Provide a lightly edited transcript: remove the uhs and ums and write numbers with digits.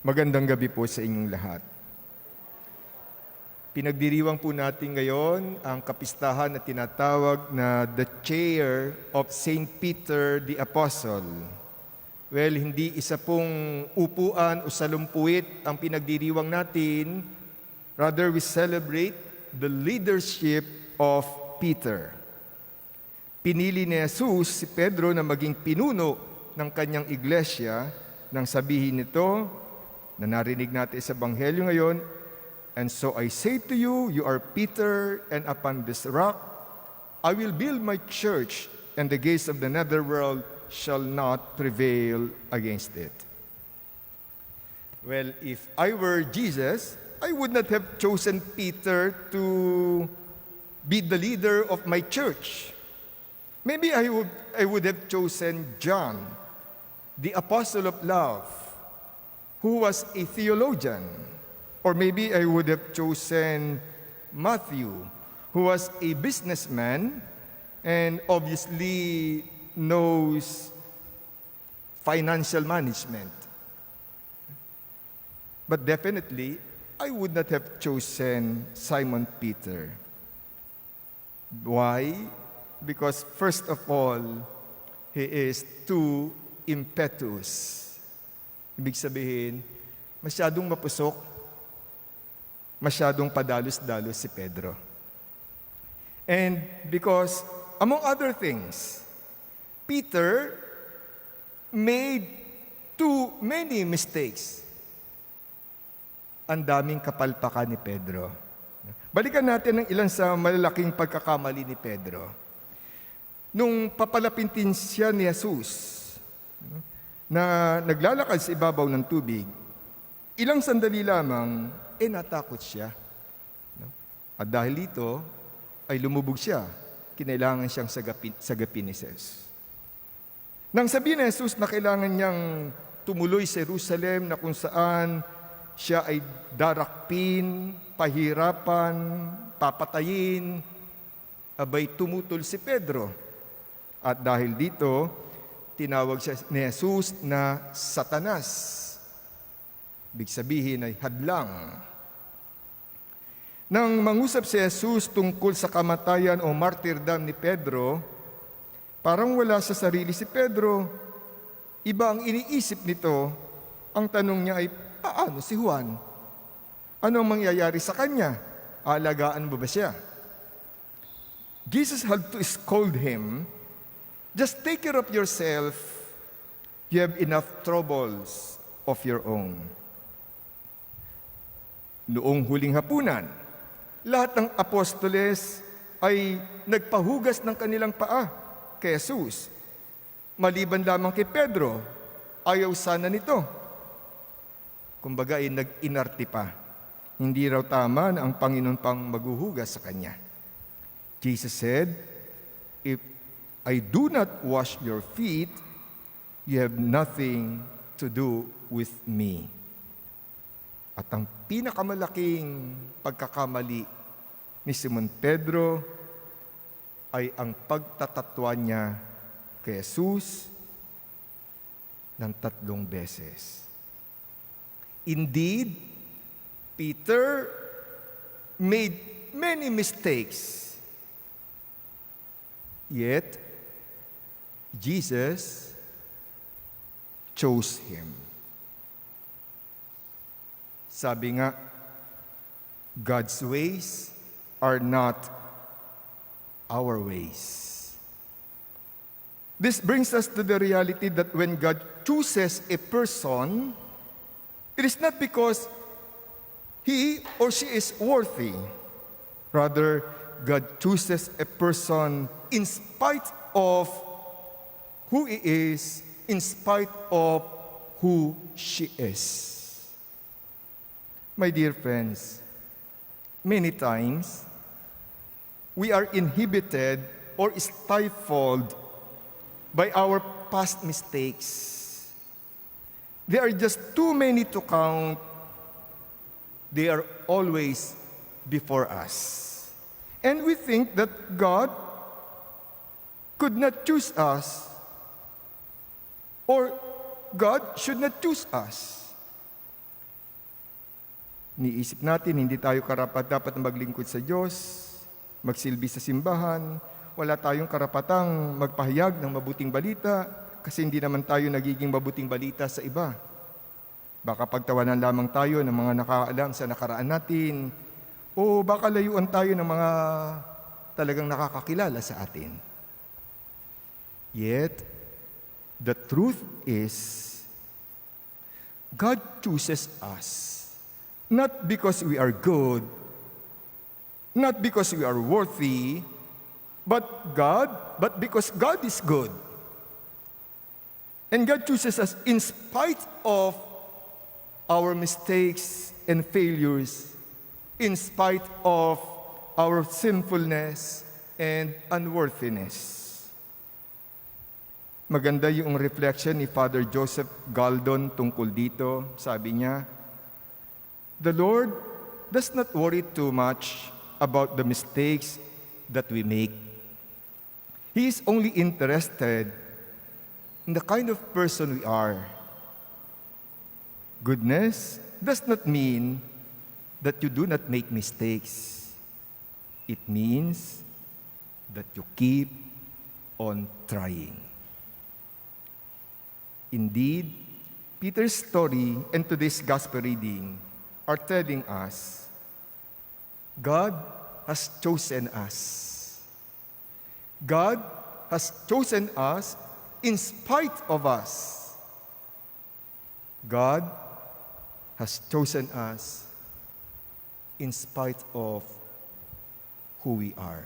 Magandang gabi po sa inyong lahat. Pinagdiriwang po natin ngayon ang kapistahan na tinatawag na The Chair of St. Peter the Apostle. Well, hindi isa pong upuan o salumpuit ang pinagdiriwang natin. Rather, we celebrate the leadership of Peter. Pinili ni Jesus si Pedro na maging pinuno ng kanyang iglesia nang sabihin nito, na narinig natin sa Ebanghelyo ngayon, "And so I say to you, you are Peter, and upon this rock I will build my church, and the gates of the netherworld shall not prevail against it." Well, if I were Jesus, I would not have chosen Peter to be the leader of my church. Maybe I would have chosen John, the apostle of love, who was a theologian. Or maybe I would have chosen Matthew, who was a businessman and obviously knows financial management. But definitely, I would not have chosen Simon Peter. Why? Because first of all, he is too impetuous. Ibig sabihin, masyadong mapusok, masyadong padalos-dalos si Pedro. And because, among other things, Peter made too many mistakes. Ang daming kapalpakan ni Pedro. Balikan natin ang ilan sa malalaking pagkakamali ni Pedro. Nung papalapintin siya ni Jesus, na naglalakad sa ibabaw ng tubig, ilang sandali lamang, natakot siya. At dahil dito, ay lumubog siya. Kinailangan siyang sagapin ni Jesus. Nang sabihin ni Jesus na kailangan niyang tumuloy sa Jerusalem na kung saan siya ay darakpin, pahirapan, papatayin, abay tumutol si Pedro. At dahil dito, tinawag siya ni Jesus na Satanas. Ibig sabihin ay hadlang. Nang mangusap si Jesus tungkol sa kamatayan o martyrdom ni Pedro, parang wala sa sarili si Pedro. Iba ang iniisip nito. Ang tanong niya ay, paano si Juan? Ano ang mangyayari sa kanya? Aalagaan mo ba siya? Jesus had to scold him, "Just take care of yourself. You have enough troubles of your own." Noong huling hapunan, lahat ng apostoles ay nagpahugas ng kanilang paa kay Jesus. Maliban lamang kay Pedro, ayaw sana nito. Kumbaga ay nag-inarte pa. Hindi raw tama na ang Panginoon pang maghuhugas sa kanya. Jesus said, "If I do not wash your feet, you have nothing to do with me." At ang pinakamalaking pagkakamali ni Simon Pedro ay ang pagtatatwa niya kay Jesus ng 3 beses. Indeed, Peter made many mistakes. Yet, Jesus chose him. Sabi nga, God's ways are not our ways. This brings us to the reality that when God chooses a person, it is not because he or she is worthy. Rather, God chooses a person in spite of who he is, in spite of who she is. My dear friends, many times we are inhibited or stifled by our past mistakes. They are just too many to count. They are always before us. And we think that God could not choose us, or God should not choose us. Niisip natin, hindi tayo karapat-dapat na maglingkod sa Diyos, magsilbi sa simbahan, wala tayong karapatang magpahayag ng mabuting balita kasi hindi naman tayo nagiging mabuting balita sa iba. Baka pagtawanan lamang tayo ng mga nakakaalam sa nakaraan natin o baka layuan tayo ng mga talagang nakakakilala sa atin. Yet, the truth is, God chooses us not because we are good, not because we are worthy, but because God is good. And God chooses us in spite of our mistakes and failures, in spite of our sinfulness and unworthiness. Maganda yung reflection ni Father Joseph Galdon tungkol dito. Sabi niya, the Lord does not worry too much about the mistakes that we make. He is only interested in the kind of person we are. Goodness does not mean that you do not make mistakes. It means that you keep on trying. Indeed, Peter's story and today's gospel reading are telling us, God has chosen us. God has chosen us in spite of us. God has chosen us in spite of who we are.